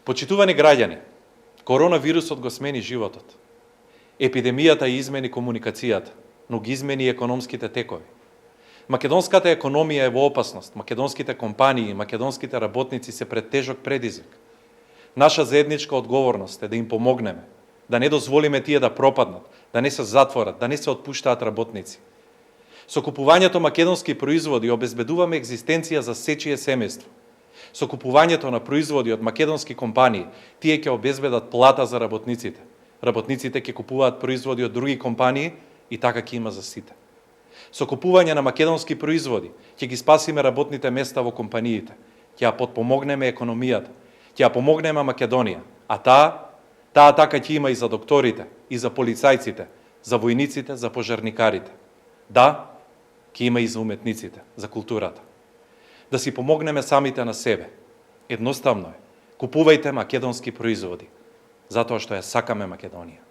Почитувани граѓани, коронавирусот го смени животот. Епидемијата измени комуникацијата, но ги измени економските текови. Македонската економија е во опасност, македонските компании и македонските работници се пред тежок предизвик. Наша заедничка одговорност е да им помогнеме, да не дозволиме тие да пропаднат, да не се затворат, да не се отпуштаат работници. Со купувањето македонски производи обезбедуваме екзистенција за сечие семејство. Со купувањето на производи од македонски компании, тие ќе обезбедат плата за работниците. Работниците ќе купуваат производи од други компании и така ќе има за сите. Со купување на македонски производи ќе ги спасиме работните места во компаниите, ќе ја потпомогнеме економијата, ќе ја помогнеме Македонија, а таа така ќе има и за докторите, и за полицајците, за војниците, за пожарникарите. Да, ќе има и за уметниците, за културата. Да си помогнеме самите на себе. Едноставно е. Купувајте македонски производи, затоа што ја сакаме Македонија.